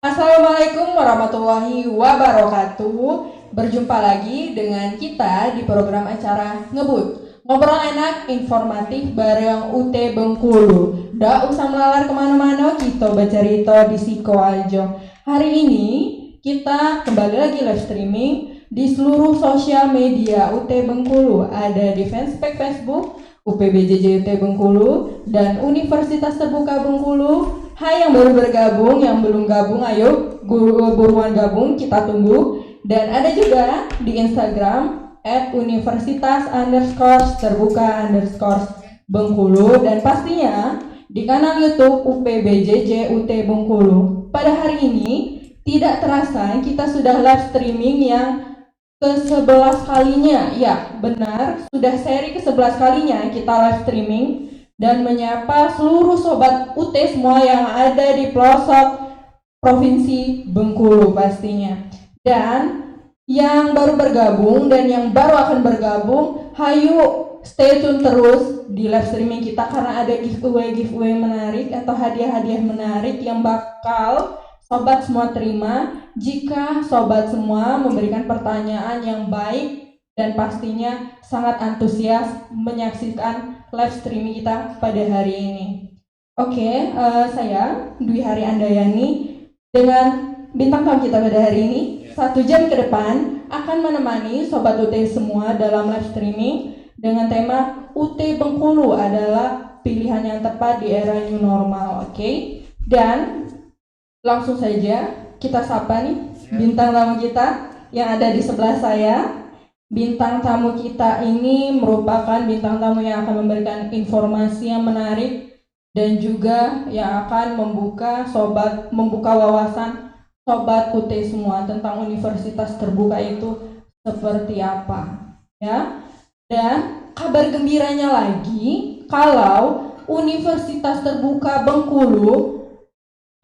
Assalamualaikum warahmatullahi wabarakatuh. Berjumpa lagi dengan kita di program acara Ngebut. Ngobrol enak, informatif bareng UT Bengkulu. Nggak usah melalar kemana-mana, kita bercerita di Siko aja. Hari ini kita kembali lagi live streaming di seluruh sosial media UT Bengkulu. Ada di fanspage Facebook UPBJJ UT Bengkulu dan Universitas Terbuka Bengkulu. Hai yang baru bergabung, yang belum gabung, ayo buruan gabung, kita tunggu. Dan ada juga di Instagram @universitas_terbuka_Bengkulu dan pastinya di kanal YouTube UPBJJ UT Bengkulu. Pada hari ini tidak terasa kita sudah live streaming yang ke-11 kalinya. Ya, benar, sudah seri ke-11 kalinya kita live streaming dan menyapa seluruh sobat UT semua yang ada di pelosok Provinsi Bengkulu pastinya. Dan yang baru bergabung dan yang baru akan bergabung, hayu stay tune terus di live streaming kita karena ada giveaway menarik atau hadiah-hadiah menarik yang bakal sobat semua terima jika sobat semua memberikan pertanyaan yang baik dan pastinya sangat antusias menyaksikan live streaming kita pada hari ini. Oke, saya Dwi Hari Andayani dengan bintang tamu kita pada hari ini 1 jam ke depan akan menemani sobat UT semua dalam live streaming dengan tema UT Bengkulu adalah pilihan yang tepat di era new normal. Oke. Dan langsung saja kita sapa nih bintang tamu kita yang ada di sebelah saya. Bintang tamu kita ini merupakan bintang tamu yang akan memberikan informasi yang menarik dan juga yang akan membuka wawasan sobat UT semua tentang universitas terbuka itu seperti apa, ya. Dan kabar gembiranya lagi kalau Universitas Terbuka Bengkulu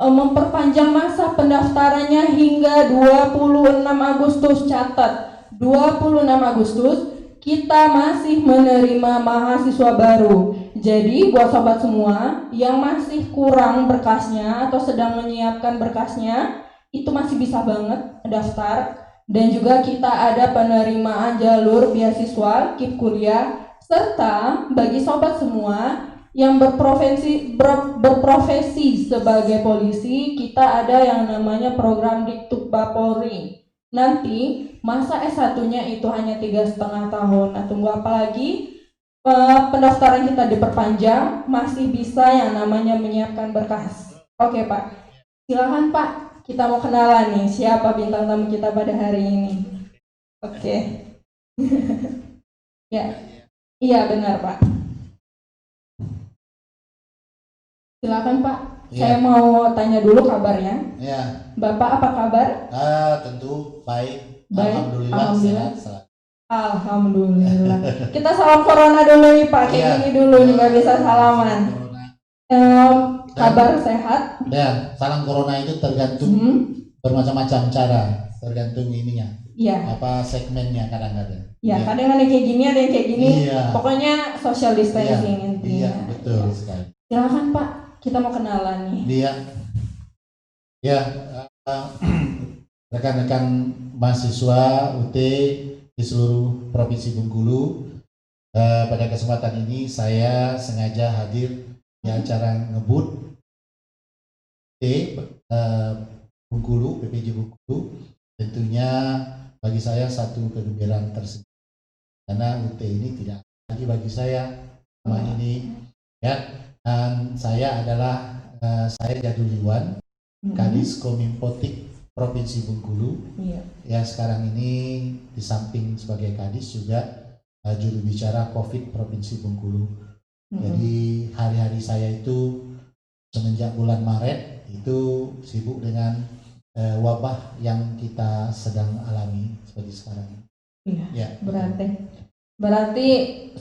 memperpanjang masa pendaftarannya hingga 26 Agustus. Catat, 26 Agustus kita masih menerima mahasiswa baru. Jadi buat sobat semua yang masih kurang berkasnya atau sedang menyiapkan berkasnya, itu masih bisa banget daftar. Dan juga kita ada penerimaan jalur beasiswa KIP kuliah, serta bagi sobat semua yang berprofesi sebagai polisi, kita ada yang namanya program Diktukba Polri. Nanti masa S1-nya itu hanya 3,5 tahun. Nah, tunggu apa lagi? Pendaftaran kita diperpanjang, masih bisa yang namanya menyiapkan berkas. Oke Pak, silakan Pak, kita mau kenalan nih siapa bintang tamu kita pada hari ini. Oke. Ya, iya benar Pak. Silakan Pak. Ya. Saya mau tanya dulu kabarnya. Ya. Bapak apa kabar? Tentu baik. Alhamdulillah. Sehat. Alhamdulillah. Kita salam corona dulu nih Pak. Kayak gini dulu nih nggak bisa salaman. Kabar sehat. Ya, salam corona itu tergantung bermacam-macam cara, tergantung ininya. Iya. Apa segmennya kadang-kadang. Ya, kadang ada yang kayak gini, ada yang kayak gini. Iya. Pokoknya social distancing intinya. Iya, betul sekali. Silakan Pak, kita mau kenalan nih. Iya. Ya, rekan-rekan mahasiswa UT di seluruh Provinsi Bengkulu, pada kesempatan ini saya sengaja hadir di acara Ngebut Bengkulu, PPJ Bengkulu. Tentunya bagi saya satu kegembiraan tersendiri karena UT ini tidak lagi bagi saya selama ini, ya. Dan saya adalah saya Jadul Iwan, Kadis Kominfotik Provinsi Bengkulu. Ya, sekarang ini di samping sebagai Kadis juga juru bicara COVID Provinsi Bengkulu. Jadi hari-hari saya itu semenjak bulan Maret itu sibuk dengan wabah yang kita sedang alami seperti sekarang. Iya. Ya. Berarti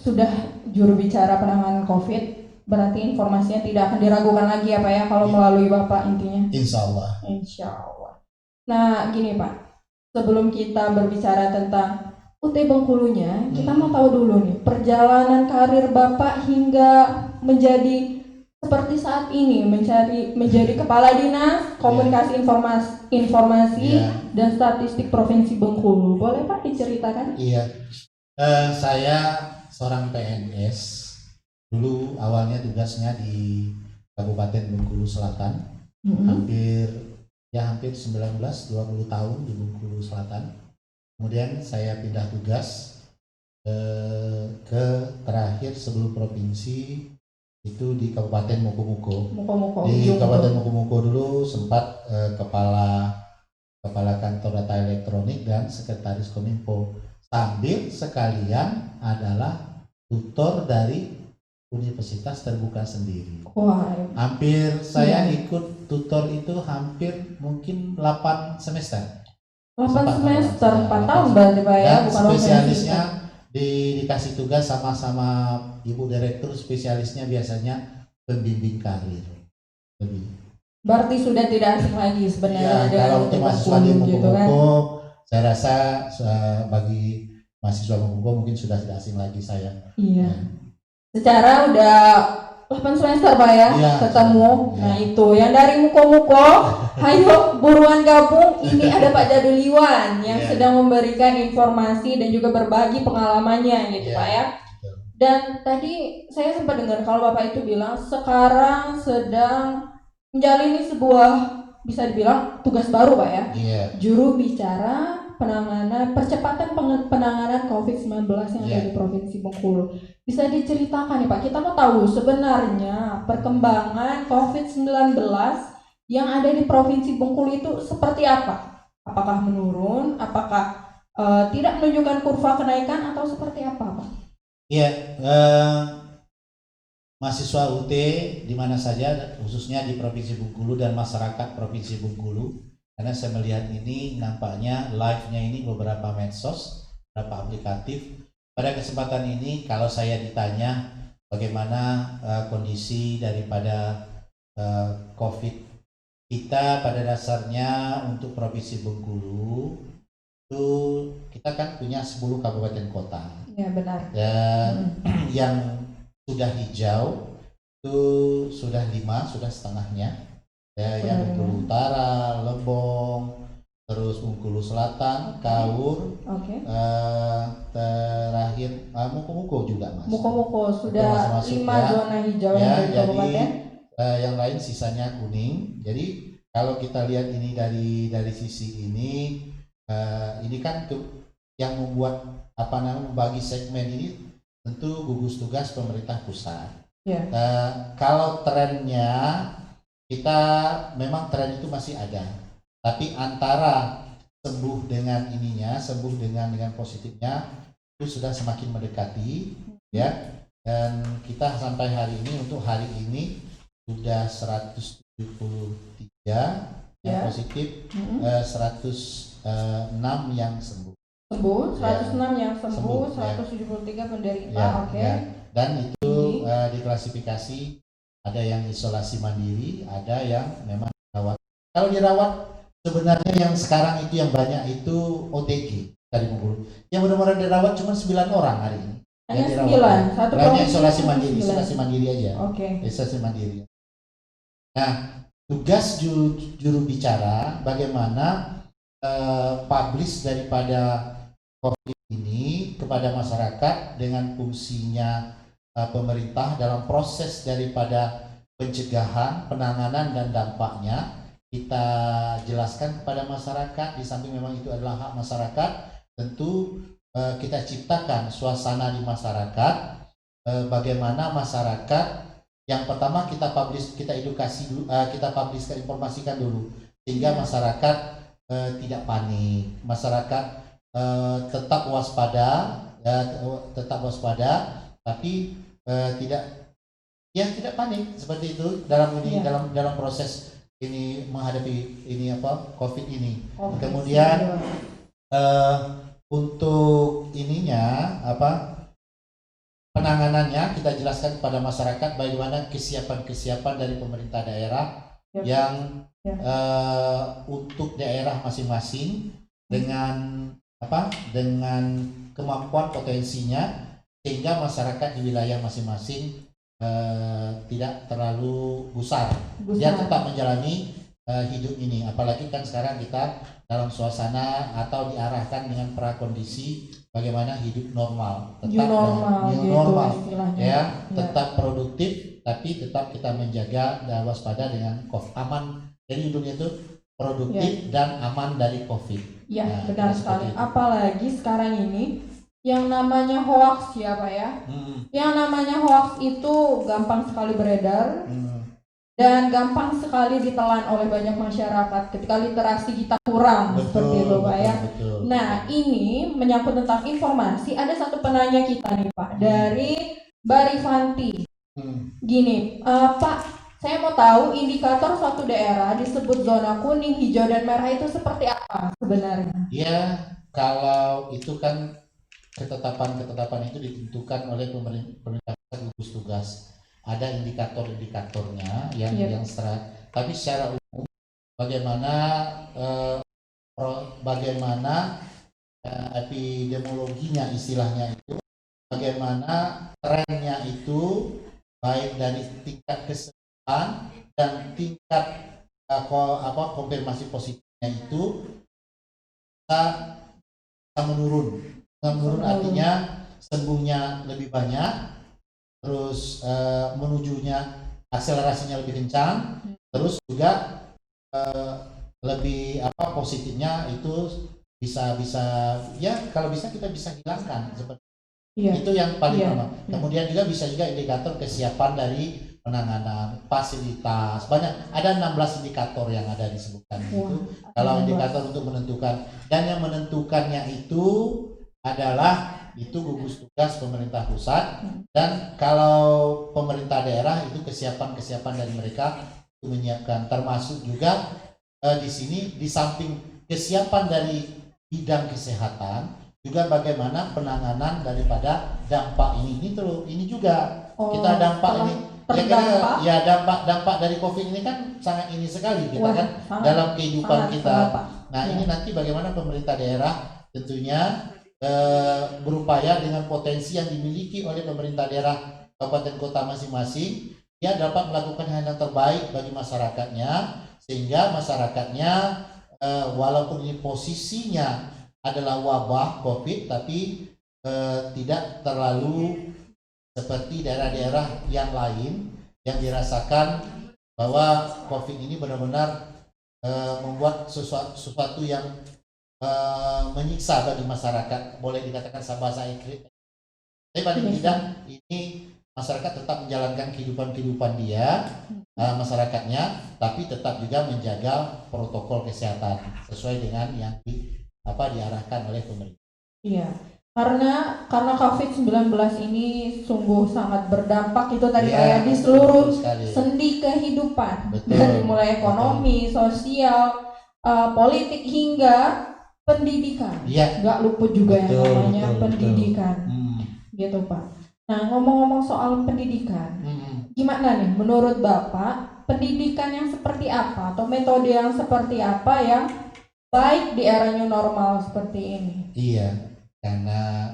sudah juru bicara penanganan COVID. Berarti informasinya tidak akan diragukan lagi ya Pak ya kalau melalui Bapak intinya. Insya Allah. Insya Allah. Nah gini Pak, sebelum kita berbicara tentang UT Bengkulunya, kita mau tahu dulu nih perjalanan karir Bapak hingga menjadi seperti saat ini menjadi kepala dinas komunikasi informasi Iya. dan statistik Provinsi Bengkulu. Boleh Pak diceritakan? Iya. Saya seorang PNS. Dulu awalnya tugasnya di Kabupaten Bengkulu Selatan. Hampir 19-20 tahun di Bengkulu Selatan. Kemudian saya pindah tugas ke terakhir sebelum provinsi itu di Kabupaten Mukomuko. Di Kabupaten Mukomuko dulu sempat kepala kantor data elektronik dan sekretaris Kominfo, sambil sekalian adalah tutor dari Universitas Terbuka sendiri. Wah, Hampir saya ikut tutor itu hampir mungkin 8 semester. 8 semester, 4 tahun berarti Pak ya, Dan bukan spesialisnya dikasih tugas sama Ibu Direktur, spesialisnya biasanya pembimbing karir. Berarti sudah tidak asing lagi sebenarnya. Ya, kalau untuk mahasiswa di Mukomuko, saya rasa bagi mahasiswa Mukomuko mungkin sudah tidak asing lagi saya. Iya. Secara udah 8 semester Pak ya, ketemu. Ya. Nah itu yang dari Muko-Muko, ayo buruan gabung. Ini ada Pak Jaduliwan yang sedang memberikan informasi dan juga berbagi pengalamannya gitu Pak ya. Dan tadi saya sempat dengar kalau Bapak itu bilang sekarang sedang menjalani sebuah bisa dibilang tugas baru Pak ya. Juru bicara percepatan penanganan COVID-19 yang ada di Provinsi Bengkulu. Bisa diceritakan nih Pak, kita mau tahu sebenarnya perkembangan COVID-19 yang ada di Provinsi Bengkulu itu seperti apa? Apakah menurun, apakah tidak menunjukkan kurva kenaikan atau seperti apa Pak? Iya, mahasiswa UT di mana saja, khususnya di Provinsi Bengkulu dan masyarakat Provinsi Bengkulu, karena saya melihat ini nampaknya live-nya ini beberapa medsos, beberapa aplikatif. Pada kesempatan ini kalau saya ditanya bagaimana kondisi daripada COVID kita pada dasarnya untuk Provinsi Bengkulu itu kita kan punya 10 kabupaten kota. Ya benar. Dan yang sudah hijau itu sudah 5, sudah setengahnya. Ya, Bengkulu Utara, Lebong, terus Bengkulu Selatan, Kaur, terakhir Muko-Muko juga Mas. Muko-Muko sudah masuk, 5 zona hijau ya, jadi kabupaten. Yang lain sisanya kuning. Jadi kalau kita lihat ini dari sisi ini kan yang membuat membagi segmen ini tentu gugus tugas pemerintah pusat. Kalau trennya kita memang tren itu masih ada, tapi antara sembuh dengan positifnya itu sudah semakin mendekati ya, dan kita sampai hari ini untuk hari ini sudah 173 yang positif, 106 yang sembuh. 106 yang sembuh, 173 penderita. Dan itu diklasifikasi, ada yang isolasi mandiri, ada yang memang dirawat. Kalau dirawat sebenarnya yang sekarang itu yang banyak itu OTG dari Bengkulu. Yang benar-benar dirawat cuma 9 orang hari ini. Hanya 9. Satu lainnya isolasi mandiri, isolasi mandiri aja. Isolasi mandiri. Nah, tugas juru bicara bagaimana publish daripada COVID ini kepada masyarakat dengan fungsinya pemerintah dalam proses daripada pencegahan, penanganan dan dampaknya kita jelaskan kepada masyarakat. Di samping memang itu adalah hak masyarakat, tentu kita ciptakan suasana di masyarakat, bagaimana masyarakat yang pertama kita edukasi dulu, kita informasikan dulu sehingga masyarakat tidak panik, masyarakat tetap waspada, tapi tidak panik seperti itu dalam proses ini menghadapi COVID ini. Kemudian untuk penanganannya kita jelaskan kepada masyarakat bagaimana kesiapan dari pemerintah daerah yang untuk daerah masing-masing dengan kemampuan potensinya, sehingga masyarakat di wilayah masing-masing tidak terlalu gusar. Dia tetap menjalani hidup ini. Apalagi kan sekarang kita dalam suasana atau diarahkan dengan prakondisi bagaimana hidup normal, tetap new normal ya, tetap produktif tapi tetap kita menjaga dan waspada dengan aman. Jadi hidupnya itu produktif dan aman dari COVID. Ya, benar sekali. Apalagi sekarang ini yang namanya hoax ya Pak ya. Yang namanya hoax itu gampang sekali beredar. Dan gampang sekali ditelan oleh banyak masyarakat ketika literasi kita kurang, seperti itu Pak ya. Nah, ini menyangkut tentang informasi. Ada satu penanya kita nih Pak, dari Mbak Rifanti. Gini, Pak, saya mau tahu indikator suatu daerah disebut zona kuning, hijau, dan merah itu seperti apa sebenarnya? Ya, kalau itu kan ketetapan itu ditentukan oleh pemerintah gugus tugas. Ada indikator-indikatornya yang tapi secara umum bagaimana epidemiologinya istilahnya itu, bagaimana trennya itu baik dari tingkat kesembuhan dan tingkat konfirmasi positifnya itu bisa menurun. Artinya sembuhnya lebih banyak, terus menujunya akselerasinya lebih kencang, terus juga lebih positifnya itu bisa ya kalau bisa kita bisa hilangkan seperti itu yang paling utama. Kemudian bisa juga indikator kesiapan dari penanganan, fasilitas, banyak, ada 16 indikator yang ada disebutkan itu. Kalau indikator untuk menentukan, dan yang menentukannya itu adalah itu gugus tugas pemerintah pusat, dan kalau pemerintah daerah itu kesiapan dari mereka untuk menyiapkan, termasuk juga di sini di samping kesiapan dari bidang kesehatan juga bagaimana penanganan daripada dampak ini juga kita dampak ini ya dampak dari COVID ini kan sangat ini sekali kita kan dalam kehidupan kita. Nah ini nanti bagaimana pemerintah daerah tentunya berupaya dengan potensi yang dimiliki oleh pemerintah daerah kabupaten kota masing-masing, dia dapat melakukan hal yang terbaik bagi masyarakatnya, sehingga masyarakatnya walaupun ini posisinya adalah wabah COVID, tapi tidak terlalu seperti daerah-daerah yang lain yang dirasakan bahwa COVID ini benar-benar membuat sesuatu yang menyiksa bagi masyarakat, boleh dikatakan bahasa Inggris. Tapi paling tidak ini masyarakat tetap menjalankan kehidupan dia, masyarakatnya, tapi tetap juga menjaga protokol kesehatan sesuai dengan yang diarahkan oleh pemerintah. Iya, karena COVID-19 ini sungguh sangat berdampak itu tadi kayak di seluruh sendi kehidupan. Dari mulai ekonomi, sosial, politik hingga pendidikan, nggak luput juga yang namanya pendidikan, gitu Pak. Nah ngomong-ngomong soal pendidikan, gimana nih menurut Bapak pendidikan yang seperti apa atau metode yang seperti apa yang baik di era new normal seperti ini? Iya, karena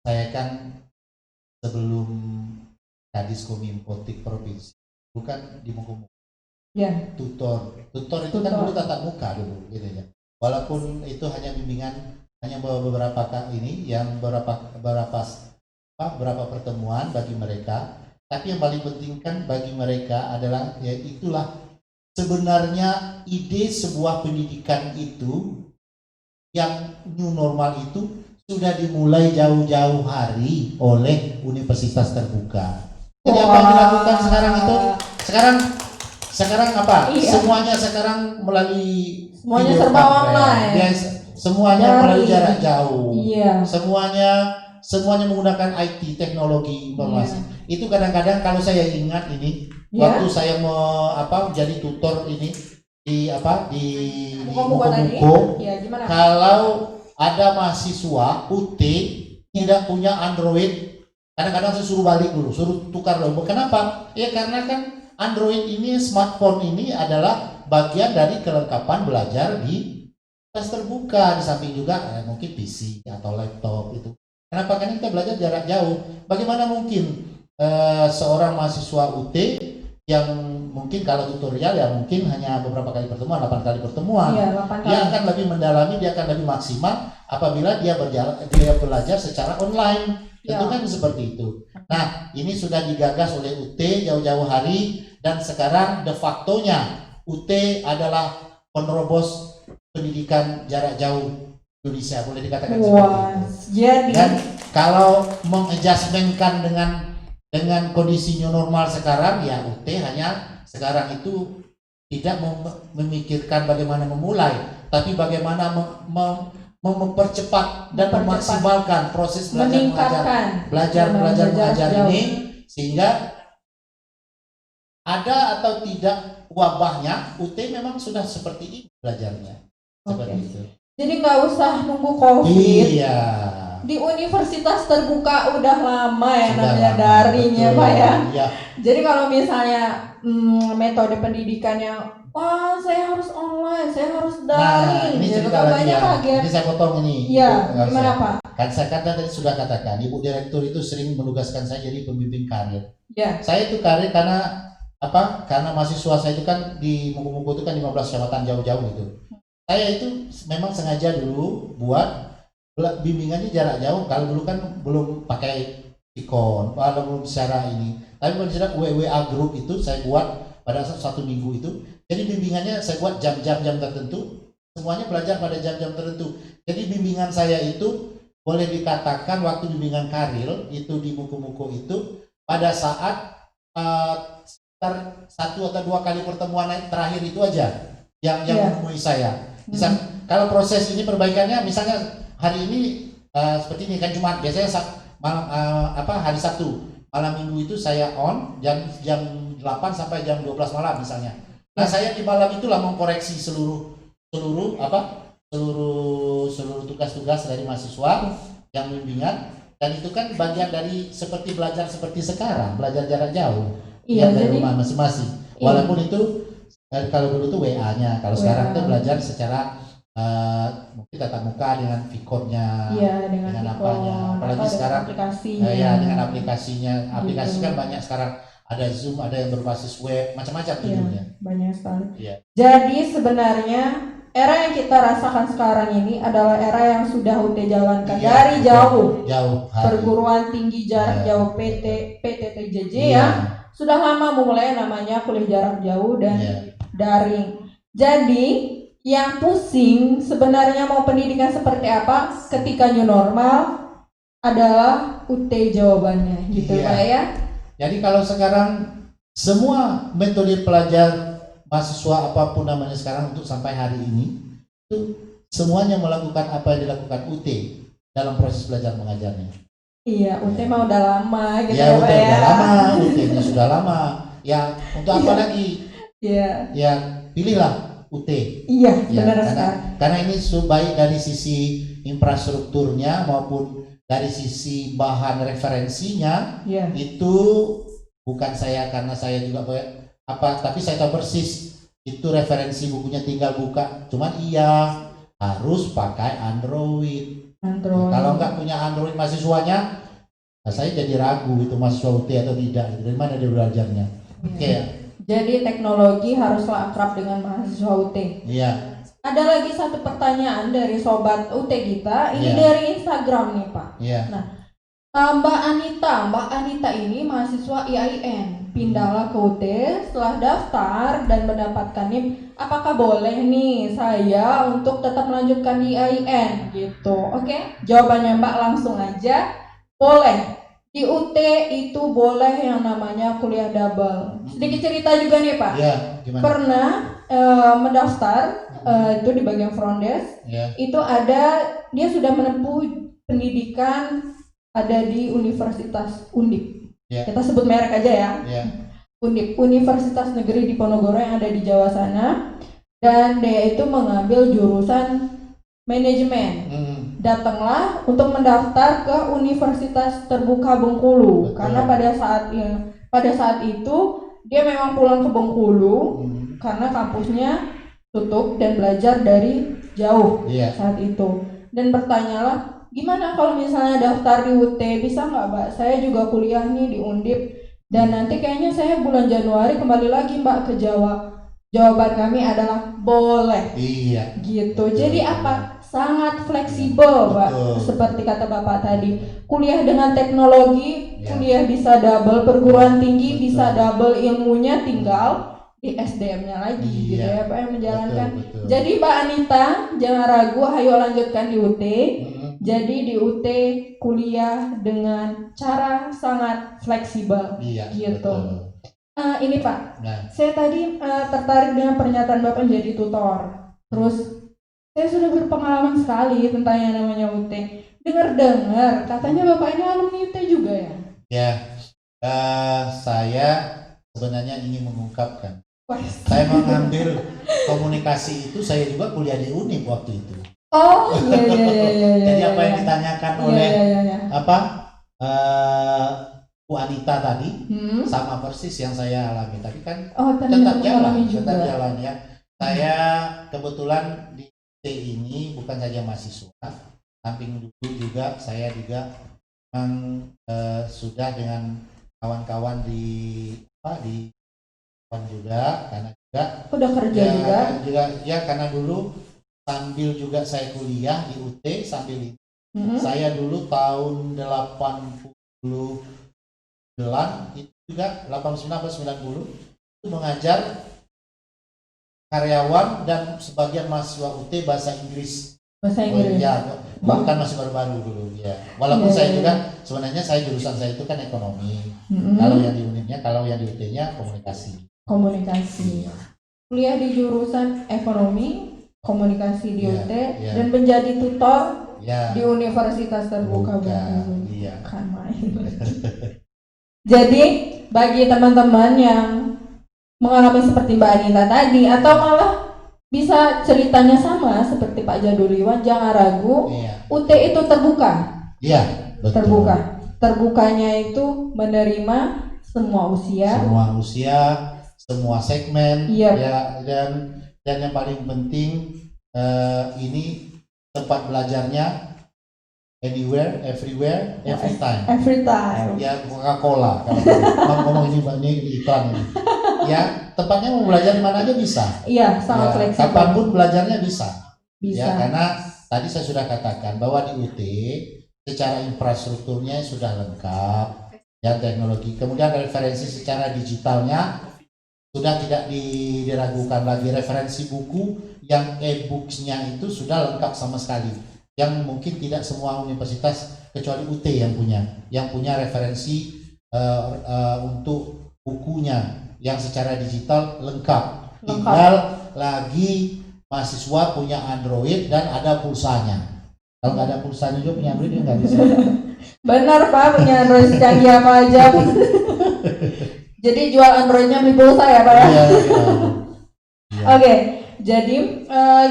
saya kan sebelum Kadis Kominfotik provinsi bukan di Mongko. Tutor itu kan dulu tatap muka dulu gitu ya. Walaupun itu hanya bimbingan, hanya beberapa ini yang beberapa pertemuan bagi mereka, tapi yang paling penting kan bagi mereka adalah ya itulah sebenarnya ide sebuah pendidikan itu yang new normal itu sudah dimulai jauh-jauh hari oleh universitas terbuka. Jadi apa yang dilakukan sekarang itu? Sekarang apa? Iya. Semuanya sekarang melalui serba online. Semuanya melalui jarak jauh. Iya. Semuanya menggunakan IT, teknologi informasi. Iya. Itu kadang-kadang kalau saya ingat ini, waktu saya menjadi tutor ini di Mongko, kalau ada mahasiswa UT tidak punya Android, kadang-kadang saya suruh balik dulu, suruh tukar dulu. Kenapa? Ya karena kan Android ini, smartphone ini adalah bagian dari kelengkapan belajar di kelas terbuka, di samping juga mungkin PC atau laptop itu. Kenapa? Karena kita belajar jarak jauh. Bagaimana mungkin seorang mahasiswa UT yang mungkin kalau tutorial ya mungkin hanya beberapa kali pertemuan, 8 kali pertemuan. Iya, 8 kali. Dia akan lebih mendalami, dia akan lebih maksimal apabila dia belajar secara online. Tentu Ya. kan seperti itu. Nah, ini sudah digagas oleh UT jauh-jauh hari dan sekarang de facto-nya UT adalah penerobos pendidikan jarak jauh Indonesia, boleh dikatakan seperti Wah, itu. jadi Dan kalau mengadjustmentkan dengan kondisi new normal sekarang, ya UT hanya sekarang itu tidak memikirkan bagaimana memulai, tapi bagaimana mempercepat dan memaksimalkan proses belajar mengajar ini, sehingga ada atau tidak wabahnya, UT memang sudah seperti ini belajarnya. Seperti itu. Jadi nggak usah nunggu COVID. Iya. Di universitas terbuka udah lama ya Sudah namanya lama, daring ya betul. Pak ya. Iya. Jadi kalau misalnya metode pendidikan yang wah saya harus online, saya harus daring, ini gitu cerita kan lagi banyak ya. kaget. Ini saya potong ini. Iya, Ibu, gimana Pak? Kan saya tadi sudah katakan, Ibu Direktur itu sering menugaskan saya jadi pembimbing karir. Ya. Saya itu karir karena apa? Karena mahasiswa saya itu kan di Mugu-Mugu itu kan 15 kecamatan jauh-jauh itu. Saya itu memang sengaja dulu buat bimbingannya jarak jauh. Kalau dulu kan belum pakai ikon, belum secara ini. Tapi pada saat WWA group itu saya buat pada satu minggu itu. Jadi bimbingannya saya buat jam-jam tertentu. Semuanya belajar pada jam-jam tertentu. Jadi bimbingan saya itu boleh dikatakan waktu bimbingan karir itu di Mugu-Mugu itu pada saat sekitar 1 atau 2 kali pertemuan terakhir itu aja yang menemui saya. Misal kalau proses ini perbaikannya misalnya hari ini seperti ini kan Jumat, biasanya hari Sabtu malam Minggu itu saya on jam 8 sampai jam 12 malam misalnya. Nah saya di malam itulah mengkoreksi seluruh tugas-tugas dari mahasiswa yang bimbingan, dan itu kan bagian dari seperti belajar seperti sekarang, belajar jarak jauh. Iya, dari jadi rumah masing-masing. Walaupun itu kalau dulu tuh WA-nya, kalau sekarang itu belajar secara mungkin tatap muka dengan Vicor-nya, dengan apanya. Apalagi sekarang dengan aplikasinya. Aplikasi kan banyak sekarang, ada Zoom, ada yang berbasis web, macam-macam judulnya. Banyak sekali. Iya. Jadi sebenarnya era yang kita rasakan sekarang ini adalah era yang sudah UT jalankan dari jauh. Perguruan tinggi jarak jauh PTTJJ ya. Sudah lama memulai namanya kuliah jarak jauh dan daring. Jadi yang pusing sebenarnya mau pendidikan seperti apa ketika new normal adalah UT jawabannya gitu Pak ya. Jadi kalau sekarang semua metode pelajar mahasiswa apapun namanya sekarang untuk sampai hari ini itu semuanya melakukan apa yang dilakukan UT dalam proses belajar mengajarnya. Iya, UT mah udah lama gitu ya Pak UT ya. udah lama, UT-nya sudah lama. Ya untuk apa lagi? Iya. Ya pilihlah UT. Iya, benar sekali. Karena ini baik dari sisi infrastrukturnya maupun dari sisi bahan referensinya. Itu bukan saya, karena saya juga tapi saya tahu persis itu referensi bukunya tinggal buka. Cuman harus pakai Android. Kalau nggak punya Android mahasiswanya, saya jadi ragu itu mahasiswa UT atau tidak. Dari mana dia belajarnya? Jadi teknologi haruslah akrab dengan mahasiswa UT. Iya. Ada lagi satu pertanyaan dari sobat UT kita. Ini dari Instagram nih Pak. Iya. Nah, Mbak Anita ini mahasiswa IAIN, pindahlah ke UT setelah daftar dan mendapatkan NIM. Apakah boleh nih saya untuk tetap melanjutkan di IAIN gitu? Oke, jawabannya Mbak langsung aja. Boleh. Di UT itu boleh yang namanya kuliah double. Sedikit cerita juga nih Pak. Iya, gimana? Pernah mendaftar itu di bagian front desk. Itu dia sudah menempuh pendidikan ada di Universitas Undip. Kita sebut merek aja ya. Undip, Universitas Negeri Diponegoro yang ada di Jawa sana. Dan dia itu mengambil jurusan manajemen. Datanglah untuk mendaftar ke Universitas Terbuka Bengkulu. Karena pada saat itu dia memang pulang ke Bengkulu karena kampusnya tutup dan belajar dari jauh saat itu. Dan bertanyalah, gimana kalau misalnya daftar di UT, bisa nggak Mbak? Saya juga kuliah nih di Undip dan nanti kayaknya saya bulan Januari kembali lagi Mbak ke Jawa. Jawaban kami adalah boleh. Iya. Gitu. Betul. Jadi apa? Sangat fleksibel, Mbak. Betul. Seperti kata Bapak tadi. Kuliah dengan teknologi, Ya. kuliah bisa double, perguruan tinggi Betul. bisa double ilmunya, tinggal di SDM-nya lagi Iya. gitu ya Pak yang menjalankan. Betul. Jadi Mbak Anita, jangan ragu, ayo lanjutkan di UT. Jadi di UT kuliah dengan cara sangat fleksibel. Iya. Gitu. Betul. Ini Pak, Nah, saya tadi tertarik dengan pernyataan Bapak menjadi tutor. Terus saya sudah berpengalaman sekali tentang yang namanya UT. Dengar-dengar katanya Bapak ini alumni UT juga ya? ya, saya sebenarnya ingin mengungkapkan. Wah. Saya mengambil komunikasi itu, saya juga kuliah di UNIP waktu itu. Oh iya. Jadi apa yang ditanyakan oleh Iya. apa Bu Anita tadi sama persis yang saya alami. Tapi kan tetap jalan ya. Saya kebetulan di UT ini bukan saja mahasiswa, samping dulu juga saya juga memang sudah dengan kawan-kawan di juga karena juga udah kerja juga ya karena dulu sambil juga saya kuliah di UT sambil itu saya dulu tahun 89 itu juga 89-90 itu mengajar karyawan dan sebagian mahasiswa UT bahasa Inggris. Ya, bahkan masih baru-baru dulu ya. Walaupun saya juga sebenarnya jurusan saya itu kan ekonomi. Kalau yang di UNIP-nya, kalau yang di UT-nya komunikasi. Kuliah di jurusan ekonomi, komunikasi di UT dan menjadi tutor di Universitas Terbuka Bengkulu. Iya. Kan main. Jadi bagi teman-teman yang mengalami seperti Mbak Anita tadi atau malah bisa ceritanya sama seperti Pak Jaduliwan, jangan ragu. UT itu terbuka. Iya, betul. Terbukanya itu menerima semua usia, semua segmen, ya, dan yang paling penting ini tempat belajarnya anywhere, everywhere, every time. Ya, Coca-Cola kalau ngomong ini iklan ini. Ya, tempatnya mau belajar di mana aja bisa. Iya, sangat fleksibel. Kapanpun belajarnya bisa. Ya, karena tadi saya sudah katakan bahwa di UT secara infrastrukturnya sudah lengkap, ya teknologi. Kemudian referensi secara digitalnya sudah tidak diragukan lagi. Referensi buku yang e-books-nya itu sudah lengkap sama sekali. Yang mungkin tidak semua universitas kecuali UT yang punya referensi untuk bukunya yang secara digital lengkap. Tinggal lagi mahasiswa punya Android dan ada pulsanya. Kalau nggak ada pulsanya juga punya Android nggak bisa. Benar Pak, punya Android secanggih apa aja. Jadi jual Androidnya beli pulsa ya Pak ya. Iya. Oke, jadi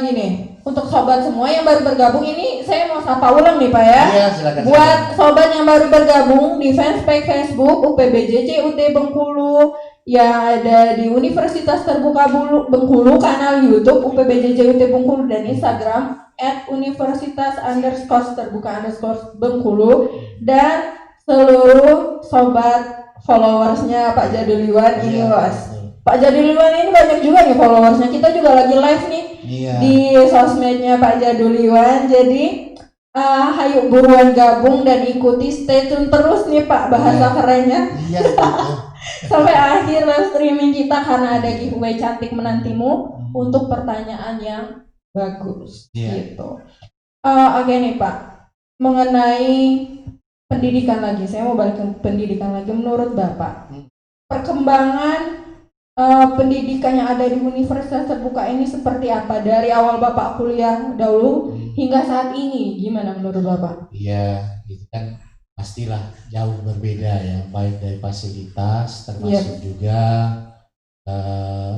gini. Untuk sobat semua yang baru bergabung ini saya mau sapa ulang nih Pak ya. Iya, silakan. Buat sobat yang baru bergabung di fanspage Facebook UPBJJ UT Bengkulu yang ada di Universitas Terbuka Bengkulu, kanal YouTube UPBJJ UT Bengkulu dan Instagram @universitas_terbuka_Bengkulu dan seluruh sobat followersnya Pak Jaduliwan ini luas. Pak Jaduliwan ini banyak juga nih followersnya. Kita juga lagi live nih di sosmednya Pak Jaduliwan. Jadi hayu buruan gabung dan ikuti, stay tune terus nih Pak bahasa kerennya. Iya. Sampai akhir live streaming kita karena ada giveaway cantik menantimu untuk pertanyaan yang bagus. Gitu. Oke nih Pak, mengenai pendidikan lagi. Saya mau balik ke pendidikan lagi. Menurut Bapak, perkembangan pendidikan yang ada di Universitas Terbuka ini seperti apa dari awal Bapak kuliah dahulu hingga saat ini, gimana menurut Bapak? Iya, itu kan pastilah jauh berbeda ya, baik dari fasilitas termasuk juga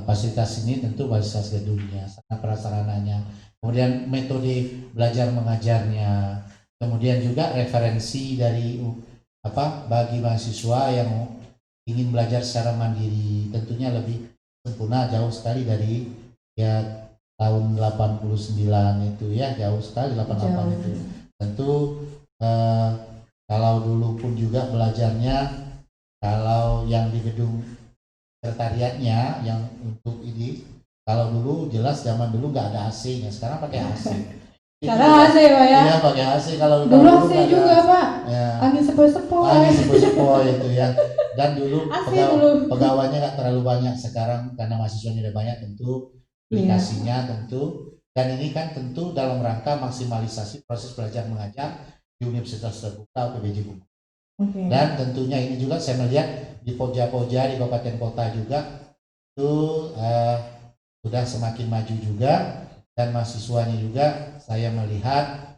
fasilitas ini tentu fasilitas gedungnya, sarana prasarananya, kemudian metode belajar mengajarnya, kemudian juga referensi dari bagi mahasiswa yang ingin belajar secara mandiri tentunya lebih sempurna jauh sekali dari tahun 89 itu ya, jauh sekali 88 itu. Tentu eh, kalau dulu pun juga belajarnya, kalau yang di gedung sekretariatnya yang untuk ini, kalau dulu jelas zaman dulu nggak ada AC-nya, sekarang pakai AC. Karena AC Pak ya. Iya pakai AC, kalau Dulu AC nggak ada. juga Pak. Ya, Angin sepoi-sepoi. angin sepoi-sepoi itu ya. Dan dulu AC dulu. pegawainya nggak terlalu banyak, sekarang karena mahasiswanya udah banyak tentu aplikasinya tentu, dan ini kan tentu dalam rangka maksimalisasi proses belajar mengajar di Universitas Terbuka PBJ Bengkulu. Dan tentunya ini juga saya melihat di Poja-Poja di kabupaten kota juga itu sudah semakin maju juga, dan mahasiswanya juga saya melihat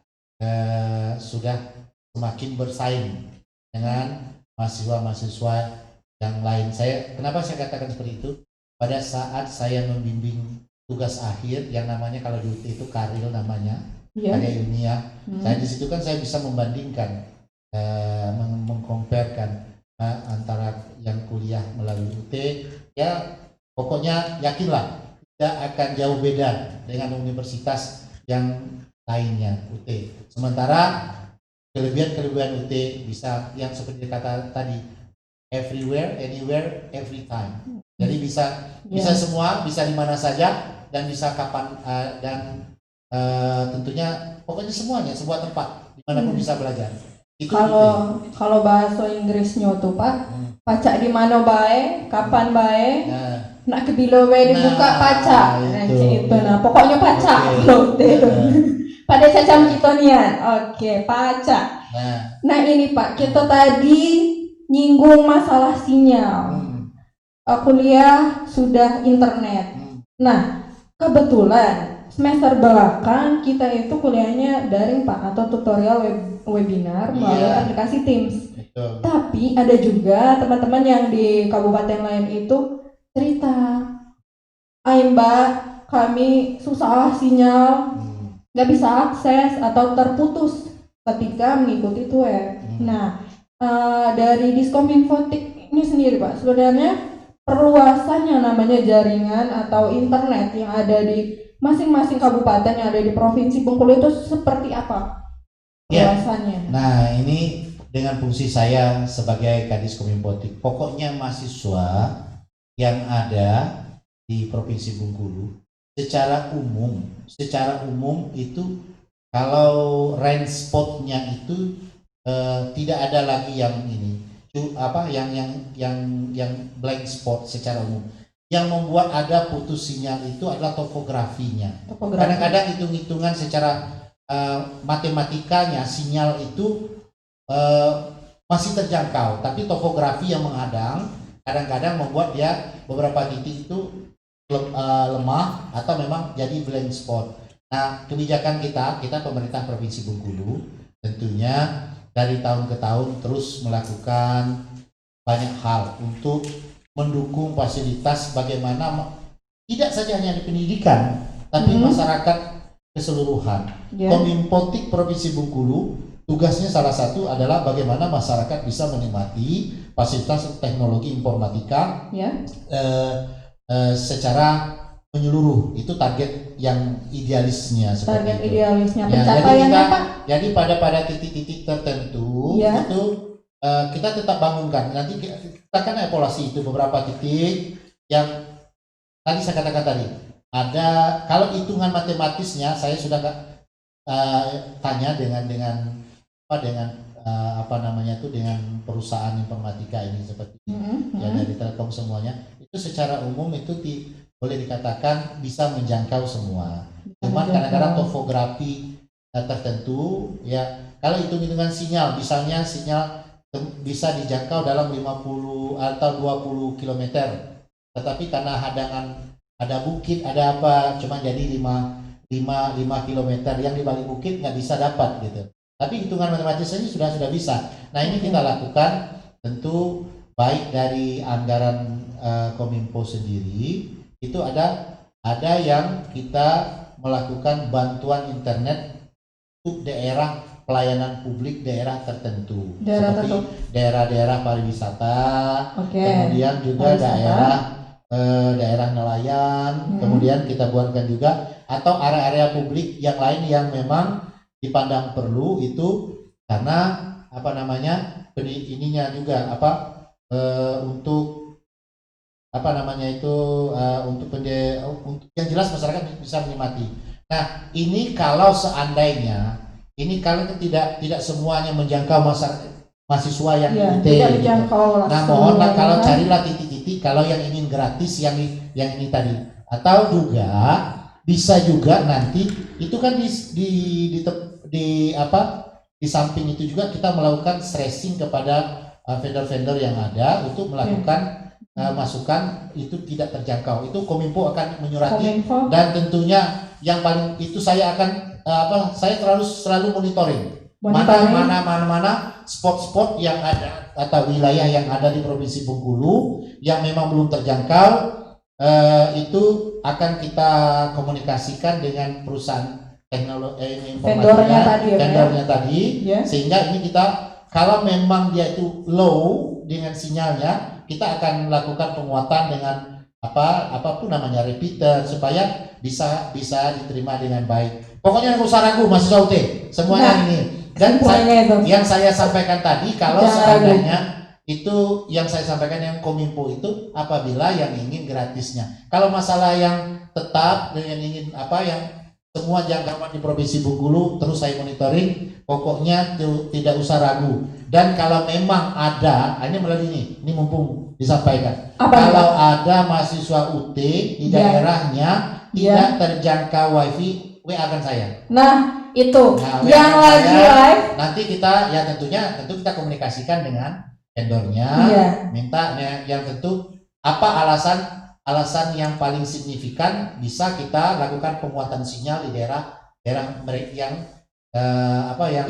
sudah semakin bersaing dengan mahasiswa-mahasiswa yang lain. Kenapa saya katakan seperti itu? Pada saat saya membimbing tugas akhir yang namanya kalau di UT itu karil namanya, karya ilmiah. Saya di situ kan saya bisa membandingkan, mengkomparkan antara yang kuliah melalui UT, ya pokoknya yakinlah tidak akan jauh beda dengan universitas yang lainnya UT. Sementara kelebihan UT bisa yang seperti kata tadi, everywhere, anywhere, every time. Jadi bisa semua, bisa di mana saja, dan bisa kapan, dan tentunya pokoknya semuanya, sebuah tempat di mana pun bisa belajar. Itu kalau bahasa Inggrisnya tuh Pak, pacak di mana bae, kapan bae, nak ke bilo bae dibuka pacak. Nah, pokoknya pacak loh itu. Pada cacam kita nian. Oke, pacak. Nah, ini Pak, kita tadi nyinggung masalah sinyal. Kuliah sudah internet. Nah, kebetulan semester belakang kita itu kuliahnya daring Pak, atau tutorial webinar melalui aplikasi Teams. Betul. Tapi ada juga teman-teman yang di kabupaten lain itu cerita, Mbak, kami susah sinyal, nggak bisa akses atau terputus ketika mengikuti web. Nah, dari Diskominfotik ini sendiri Pak, sebenarnya perluasannya namanya jaringan atau internet yang ada di masing-masing kabupaten yang ada di Provinsi Bengkulu itu seperti apa perluasannya? Nah, ini dengan fungsi saya sebagai Kadis Kominfotik, pokoknya mahasiswa yang ada di Provinsi Bengkulu secara umum itu kalau range spotnya itu tidak ada lagi yang ini yang blank spot secara umum. Yang membuat ada putus sinyal itu adalah topografinya. Kadang-kadang hitung-hitungan secara matematikanya sinyal itu masih terjangkau, tapi topografi yang menghadang kadang-kadang membuat dia beberapa titik itu lemah atau memang jadi blank spot. Nah, kebijakan kita pemerintah Provinsi Bengkulu tentunya dari tahun ke tahun terus melakukan banyak hal untuk mendukung fasilitas bagaimana tidak saja hanya di pendidikan, tapi masyarakat keseluruhan. Kominfotik Provinsi Bengkulu tugasnya salah satu adalah bagaimana masyarakat bisa menikmati fasilitas teknologi informatika secara menyeluruh. Itu target yang idealisnya seperti target itu. Idealisnya pencapaiannya Pak. Jadi pada titik-titik tertentu itu kita tetap bangunkan. Nanti kita kan evaluasi itu beberapa titik yang tadi saya katakan tadi. Ada kalau hitungan matematisnya saya sudah tanya dengan perusahaan informatika ini seperti ya dari Telkom semuanya. Itu secara umum itu boleh dikatakan bisa menjangkau semua. Cuman kadang-kadang topografi tertentu ya, kalau hitung-hitungan sinyal, misalnya sinyal bisa dijangkau dalam 50 atau 20 km, tetapi karena hadangan ada bukit ada apa cuma jadi 5 km yang di balik bukit nggak bisa dapat gitu. Tapi hitungan matematisnya sudah bisa. Nah, ini kita lakukan tentu baik dari anggaran Kominfo sendiri. Itu ada yang kita melakukan bantuan internet untuk daerah pelayanan publik daerah tertentu, seperti daerah-daerah pariwisata, kemudian juga daerah nelayan, kemudian kita buatkan juga atau area-area publik yang lain yang memang dipandang perlu itu karena apa namanya ininya juga untuk apa namanya itu untuk yang jelas masyarakat bisa menikmati. Nah ini kalau seandainya ini kalau tidak semuanya menjangkau mahasiswa yang Iya, IT tidak gitu. dijangkau Nah langsung, mohonlah kalau kan? carilah titik-titik kalau yang ingin gratis yang ini tadi, atau juga bisa juga nanti itu kan di samping itu juga kita melakukan stressing kepada vendor-vendor yang ada untuk melakukan masukan itu tidak terjangkau. Itu Kominfo akan menyurati. Kominfo. Dan tentunya yang paling itu saya akan saya selalu monitoring mana spot-spot yang ada atau wilayah yang ada di Provinsi Bengkulu yang memang belum terjangkau, itu akan kita komunikasikan dengan perusahaan teknologi vendornya tadi, yeah. Sehingga ini kita kalau memang dia itu low dengan sinyalnya, kita akan melakukan penguatan dengan apapun namanya repeater supaya bisa diterima dengan baik. Pokoknya nggak usah ragu mahasiswa UT semuanya ini. Dan yang saya sampaikan tadi kalau seandainya itu yang saya sampaikan yang Kominfo itu apabila yang ingin gratisnya. Kalau masalah yang tetap dengan ingin yang semua jangkauan di Provinsi Bengkulu terus saya monitoring, pokoknya tidak usah ragu. Dan kalau memang ada, ini melalui ini mumpung disampaikan. Kalau ada mahasiswa UT di daerahnya tidak terjangkau wifi, WA-kan saya. Nah itu yang lagi live. Nanti tentu kita komunikasikan dengan vendornya, minta yang tentu apa alasan yang paling signifikan bisa kita lakukan penguatan sinyal di daerah mereka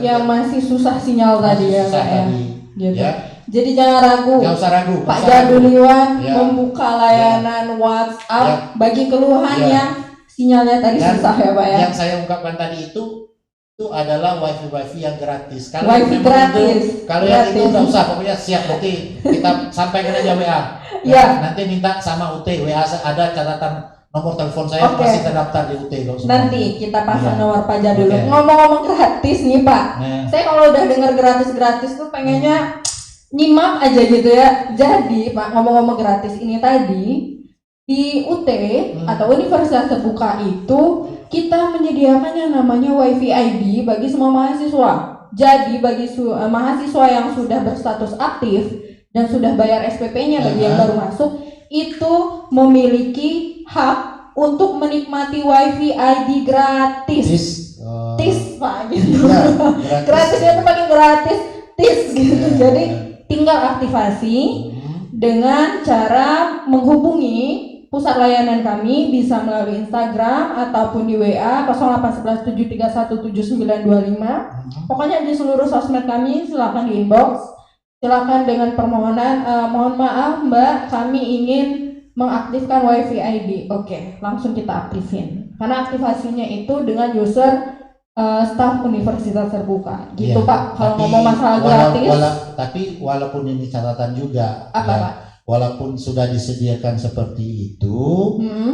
yang masih susah sinyal tadi ya Pak ya. Gitu. Ya. Jadi jangan ragu. Nggak usah ragu. Pak Jaduliwan membuka layanan WhatsApp bagi keluhan yang sinyalnya tadi susah ya Pak ya. Yang saya ungkapkan tadi itu adalah wifi yang gratis. Kalau wifi gratis. Kalau yang itu nggak usah, pokoknya siap nanti kita sampaikan aja WA. Nanti minta sama UT WA ada catatan nomor telepon saya masih terdaftar di UT loh. Nanti kita pasang nomor Pak Jadul. Ngomong-ngomong gratis nih Pak. Saya kalau udah dengar gratis tuh pengennya nyimak aja gitu ya. Jadi Pak ngomong-ngomong gratis ini tadi di UT atau Universitas Terbuka itu kita menyediakan yang namanya WiFi ID bagi semua mahasiswa. Jadi bagi mahasiswa yang sudah berstatus aktif dan sudah bayar SPP-nya bagi yang baru masuk itu memiliki hak untuk menikmati WiFi ID gratis. Pak gitu. Gratisnya itu paling gratis, gitu. Jadi tinggal aktivasi dengan cara menghubungi pusat layanan kami bisa melalui Instagram ataupun di WA 081173179925. Pokoknya di seluruh sosmed kami silakan di inbox. Silakan dengan permohonan mohon maaf Mbak, kami ingin mengaktifkan WiFi ID. Oke, langsung kita aktifin. Karena aktivasinya itu dengan user staf Universitas Terbuka. Gitu Pak. Kalau ngomong masalah gratis. Tapi walaupun ini catatan juga. Pak? Walaupun sudah disediakan seperti itu,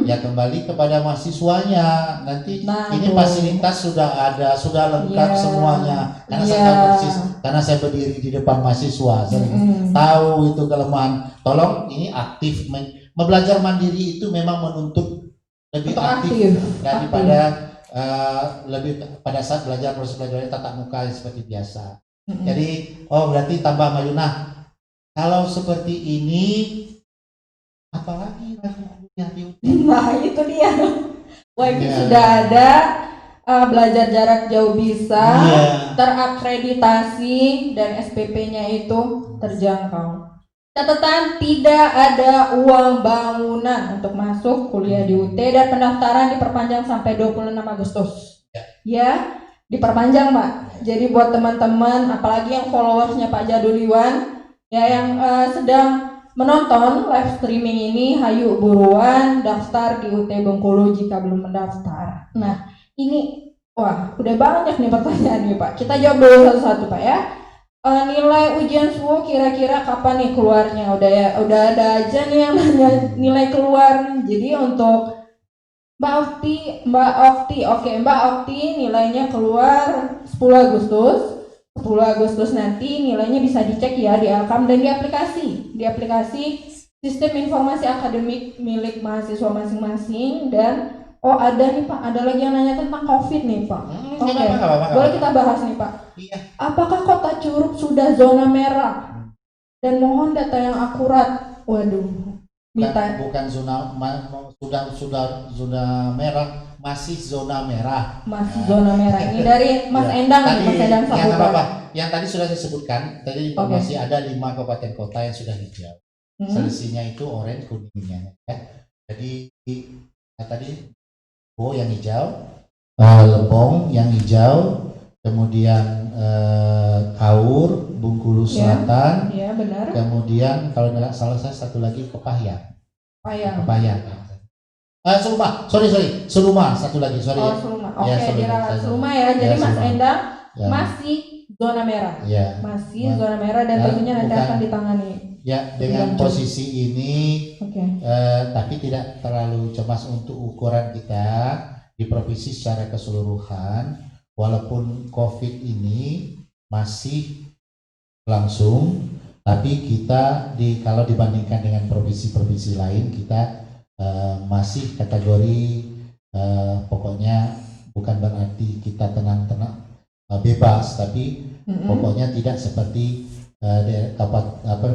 ya kembali kepada mahasiswanya. Nanti ini fasilitas sudah ada, sudah lengkap semuanya. Karena saya tahu persis, karena saya berdiri di depan mahasiswa, tahu itu kelemahan. Tolong ini aktif, belajar mandiri itu memang menuntut lebih aktif daripada lebih pada saat belajar proses belajarnya tatap muka seperti biasa. Jadi, berarti tambah Mayuna. Kalau seperti ini, apalagi yang Nah itu dia. WiFi sudah ada, belajar jarak jauh bisa, terakreditasi dan SPP-nya itu terjangkau. Catatan tidak ada uang bangunan untuk masuk kuliah di UT dan pendaftaran diperpanjang sampai 26 Agustus. Ya, diperpanjang Pak. Jadi buat teman-teman, apalagi yang followersnya Pak Jaduliwan, yang sedang menonton live streaming ini, hayu buruan daftar di UT Bengkulu jika belum mendaftar. Nah, ini udah banyak nih pertanyaan nih Pak. Kita jawab dulu satu-satu Pak ya. Nilai ujian SWO kira-kira kapan nih keluarnya? Udah ada aja nih yang nanya nilai keluar. Jadi untuk Mbak Okti, Mbak Okti nilainya keluar 10 Agustus. 10 Agustus nanti nilainya bisa dicek ya di Alkam dan di aplikasi sistem informasi akademik milik mahasiswa masing-masing. Dan ada nih Pak, ada lagi yang nanya tentang COVID nih Pak. Oke, boleh kita bahas nih Pak. Iya. Apakah Kota Curug sudah zona merah? Dan mohon data yang akurat. Waduh, bukan sudah zona merah, masih zona merah. Zona merah. Ini dari Mas Endang nih, Mas Endang Yang Saputra. apa? Yang tadi sudah disebutkan, tadi informasi ada 5 kabupaten kota yang sudah hijau. Selisihnya itu oranye kuningnya ya. Jadi tadi yang hijau, Lebong yang hijau, kemudian Kaur, Bengkulu Selatan, ya, benar. kemudian kalau nggak salah saya satu lagi Kepahyang. Seluma satu lagi, sorry. Seluma. Oke, Seluma ya. Jadi Mas Endang masih zona merah. Ya. Masih zona merah dan tentunya nanti akan ditangani. Ya, dengan posisi ini, tapi tidak terlalu cemas untuk ukuran kita di provinsi secara keseluruhan. Walaupun COVID ini masih langsung, tapi kita kalau dibandingkan dengan provinsi-provinsi lain, kita masih kategori pokoknya bukan berarti kita tenang-tenang bebas, tapi pokoknya tidak seperti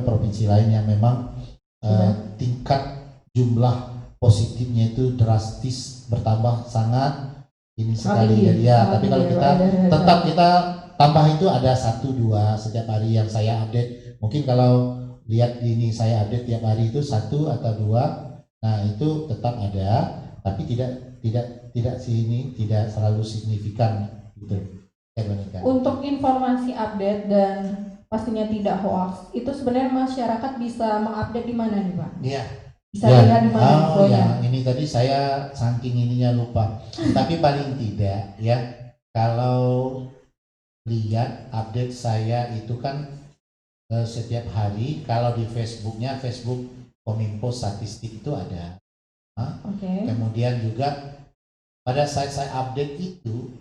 provinsi lain yang memang tingkat jumlah positifnya itu drastis bertambah sangat ini sekali. Jadi tapi kalau kita tambah itu ada 1-2 setiap hari yang saya update. Mungkin kalau lihat ini saya update tiap hari itu 1 atau 2, nah itu tetap ada, tapi tidak selalu signifikan gitu. Untuk informasi update dan pastinya tidak hoax, itu sebenarnya masyarakat bisa mengupdate di mana nih Pak? Iya. Bisa lihat di mana? Ini tadi saya saking ininya lupa. Tapi paling tidak ya, kalau lihat update saya itu kan setiap hari. Kalau di Facebooknya, Facebook Kominfo Statistik itu ada. Kemudian juga pada saat saya update itu,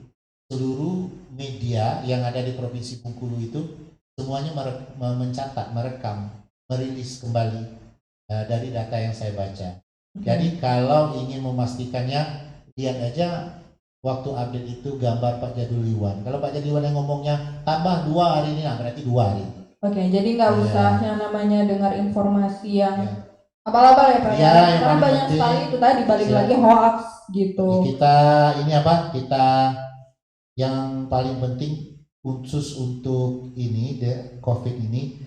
seluruh media yang ada di Provinsi Bengkulu itu semuanya mencatat, merekam, merilis kembali dari data yang saya baca. Jadi kalau ingin memastikannya, lihat aja waktu update itu gambar Pak Jaduliwan. Kalau Pak Jaduliwan yang ngomongnya tambah 2 hari ini, nah berarti 2 hari. Jadi nggak usah yang namanya dengar informasi yang abal-abal ya Pak. Karena banyak sekali itu tadi balik lagi hoax gitu. Kita yang paling penting khusus untuk ini COVID ini,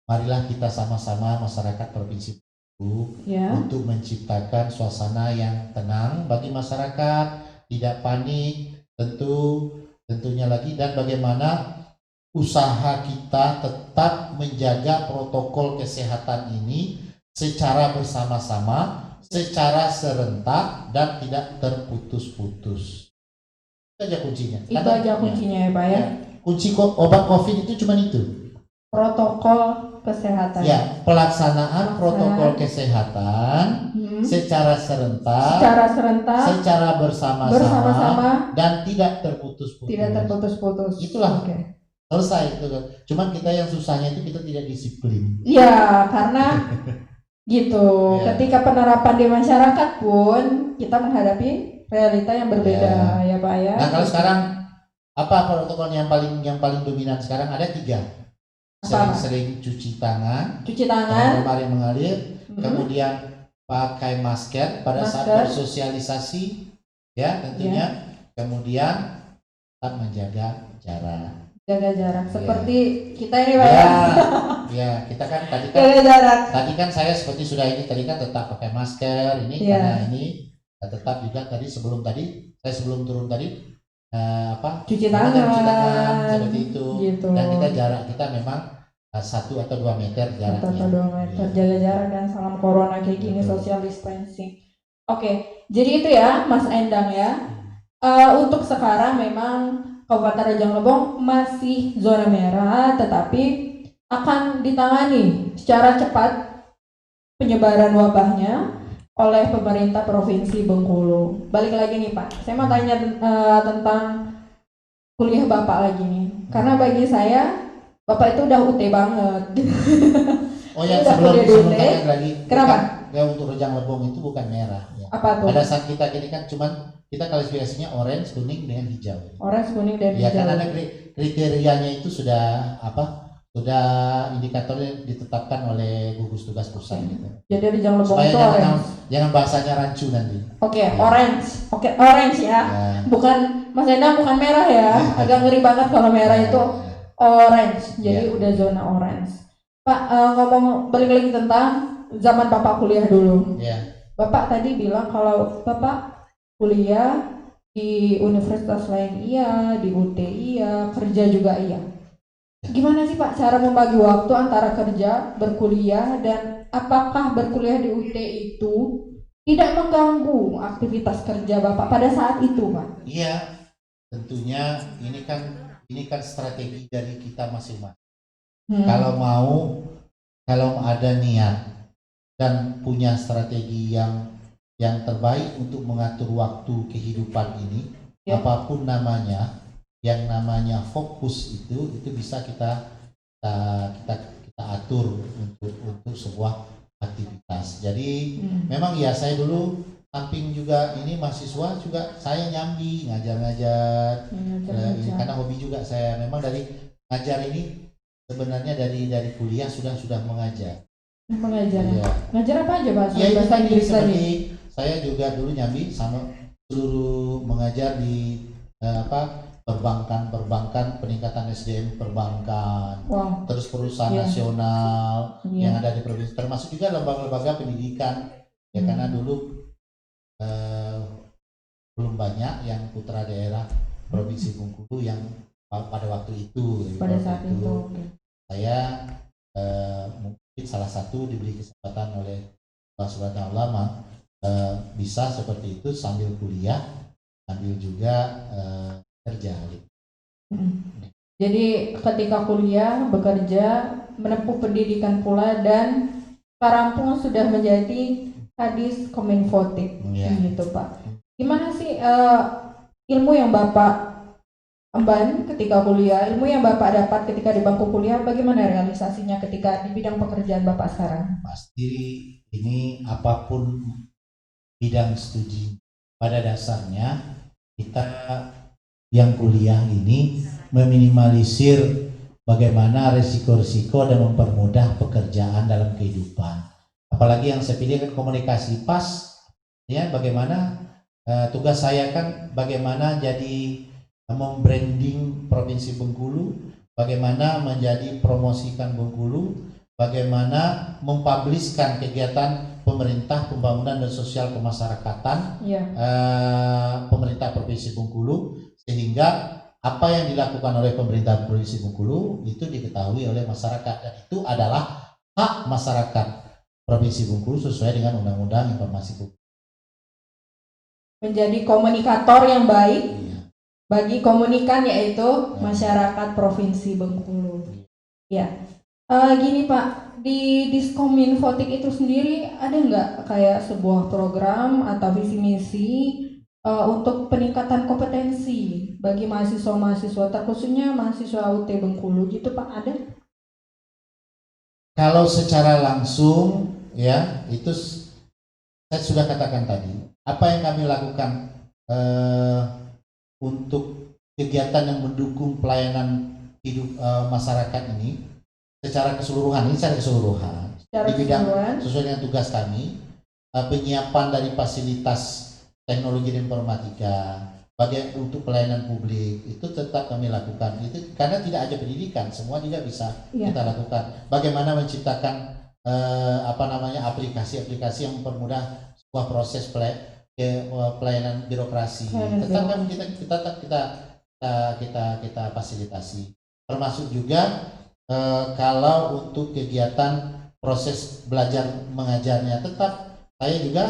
marilah kita sama-sama masyarakat Provinsi Bengkulu untuk menciptakan suasana yang tenang bagi masyarakat, tidak panik, tentunya lagi, dan bagaimana usaha kita tetap menjaga protokol kesehatan ini secara bersama-sama, secara serentak dan tidak terputus-putus. Itu aja kuncinya. Itu aja kuncinya ya Pak ya. Kunci obat COVID itu cuma itu. Protokol kesehatan. Ya, pelaksanaan protokol kesehatan secara serentak, secara bersama-sama dan tidak terputus-putus. Itulah. Selesai itu kan. Cuman kita yang susahnya itu kita tidak disiplin. Iya, karena gitu. Ketika penerapan di masyarakat pun kita menghadapi realita yang berbeda ya Pak ya. Nah, kalau sekarang apa protokol yang paling dominan sekarang? Ada 3. Sering-sering cuci tangan, kemarin mengalir, kemudian pakai masker pada saat bersosialisasi, ya tentunya, kemudian tetap menjaga jarak. Seperti kita ini Pak ya. Ya, kita kan tadi kan saya seperti sudah ini tadi kan tetap pakai masker ini karena ini tetap juga tadi sebelum turun tadi cuci tangan seperti itu gitu. Dan kita jarak kita memang 1 atau 2 meter jaraknya. Jaga jarak dan salam corona kayak gini, social distancing. Oke, jadi itu ya Mas Endang ya. Untuk sekarang memang Kabupaten Rejang Lebong masih zona merah, tetapi akan ditangani secara cepat penyebaran wabahnya oleh pemerintah Provinsi Bengkulu. Balik lagi nih Pak, saya mau tanya tentang kuliah Bapak lagi nih. Karena bagi saya Bapak itu udah UT banget. Oh ya, Udah sebelum kuliah di UT. tanya lagi. Kenapa? Ya, untuk Rejang Lebong itu bukan merah ya. Apa tuh? Pada saat kita ini kan cuman kita klasifikasinya orange, kuning dengan hijau. Orange, kuning, dan Ya hijau. kan ada kriterianya itu sudah apa? Sudah indikatornya ditetapkan oleh gugus tugas pusat gitu. Jadi Rejang Lebong Supaya itu jangan, orange. jangan bahasanya rancu nanti. Oke, Ya. orange. Oke, orange ya. Ya. Bukan Mas Endang, bukan merah ya. Agak ngeri banget kalau merah itu orange. Jadi Ya. udah zona orange. Pak, ngomong balik lagi tentang zaman Bapak kuliah dulu. Ya. Bapak tadi bilang kalau Bapak kuliah di universitas lain iya, di UT iya, kerja juga iya. Gimana sih Pak cara membagi waktu antara kerja, berkuliah, dan apakah berkuliah di UT itu tidak mengganggu aktivitas kerja Bapak pada saat itu, Pak? Iya, tentunya ini kan strategi dari kita masing-masing. Kalau ada niat dan punya strategi yang terbaik untuk mengatur waktu kehidupan ini, apapun namanya, yang namanya fokus itu bisa kita atur untuk sebuah aktivitas. Jadi memang ya saya dulu samping juga ini mahasiswa juga saya nyambi ngajar-ngajar, karena hobi juga saya. Memang dari ngajar ini sebenarnya dari kuliah sudah mengajar. Mengajar. Ya. Ngajar apa aja Pak? Ya, Bahasa Inggris tadi. seperti saya juga dulu nyambi sama seluruh mengajar di perbankan, peningkatan SDM perbankan, terus perusahaan nasional yang ada di provinsi, termasuk juga lembaga-lembaga pendidikan ya, karena dulu belum banyak yang putra daerah provinsi Bengkulu yang pada waktu itu. Pada saat itu saya mungkin salah satu diberi kesempatan oleh Allah Subhanahu Ulama bisa seperti itu sambil kuliah, sambil juga kerja. Jadi ketika kuliah, bekerja, menempuh pendidikan pula, dan sekarang pun sudah menjadi Kadis Kominfotik, gitu Pak. Gimana sih ilmu yang Bapak emban ketika kuliah, ilmu yang Bapak dapat ketika di bangku kuliah, bagaimana realisasinya ketika di bidang pekerjaan Bapak sekarang? Pasti ini apapun bidang studi, pada dasarnya kita yang kuliah ini meminimalisir bagaimana resiko-resiko dan mempermudah pekerjaan dalam kehidupan. Apalagi yang saya pilih kan komunikasi pas, ya bagaimana tugas saya kan bagaimana jadi membranding Provinsi Bengkulu, bagaimana menjadi promosikan Bengkulu, bagaimana mempubliskan kegiatan pemerintah pembangunan dan sosial kemasyarakatan pemerintah Provinsi Bengkulu, sehingga apa yang dilakukan oleh pemerintah Provinsi Bengkulu itu diketahui oleh masyarakat, dan itu adalah hak masyarakat Provinsi Bengkulu sesuai dengan Undang-Undang Informasi Publik. Menjadi komunikator yang baik bagi komunikan, yaitu masyarakat Provinsi Bengkulu. Ya, gini Pak, di Diskominfotik itu sendiri ada nggak kayak sebuah program atau visi misi untuk peningkatan kompetensi bagi mahasiswa-mahasiswa, terkhususnya mahasiswa UT Bengkulu gitu Pak, ada? Kalau secara langsung ya itu saya sudah katakan tadi, apa yang kami lakukan untuk kegiatan yang mendukung pelayanan hidup masyarakat ini secara keseluruhan, di bidang sesuai dengan tugas kami, penyiapan dari fasilitas teknologi dan informatika, bagian untuk pelayanan publik itu tetap kami lakukan. Itu karena tidak aja pendidikan, semua juga bisa kita lakukan. Bagaimana menciptakan aplikasi-aplikasi yang mempermudah sebuah proses pelayanan birokrasi. Tetap kan kita fasilitasi. Termasuk juga kalau untuk kegiatan proses belajar mengajarnya, tetap saya juga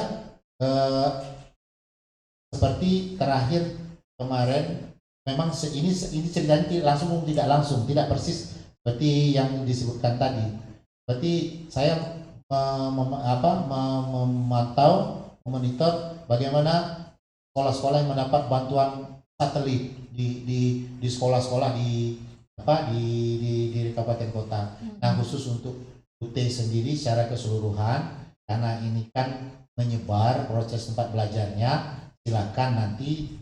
seperti terakhir kemarin, memang ini ceritanya langsung tidak langsung, tidak persis seperti yang disebutkan tadi. Berarti saya memonitor bagaimana sekolah-sekolah yang mendapat bantuan satelit di sekolah-sekolah di di kabupaten kota. Nah, khusus untuk UT sendiri secara keseluruhan, karena ini kan menyebar proses tempat belajarnya, silakan nanti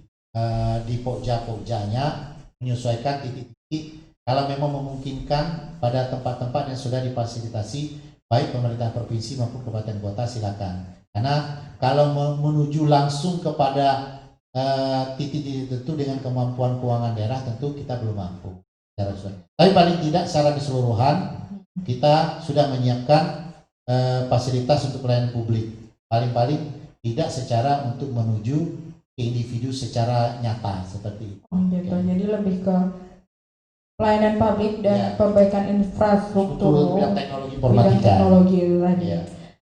di pokja-pokjanya menyesuaikan titik-titik kalau memang memungkinkan pada tempat-tempat yang sudah difasilitasi baik pemerintah provinsi maupun kabupaten kota, silakan. Karena kalau menuju langsung kepada titik-titik tertentu dengan kemampuan keuangan daerah, tentu kita belum mampu. Tapi paling tidak secara keseluruhan kita sudah menyiapkan fasilitas untuk pelayanan publik. Paling-paling tidak secara untuk menuju ke individu secara nyata seperti itu. Gitu. Jadi lebih ke pelayanan publik dan perbaikan infrastruktur, bidang teknologi informatika. Teknologi tadi.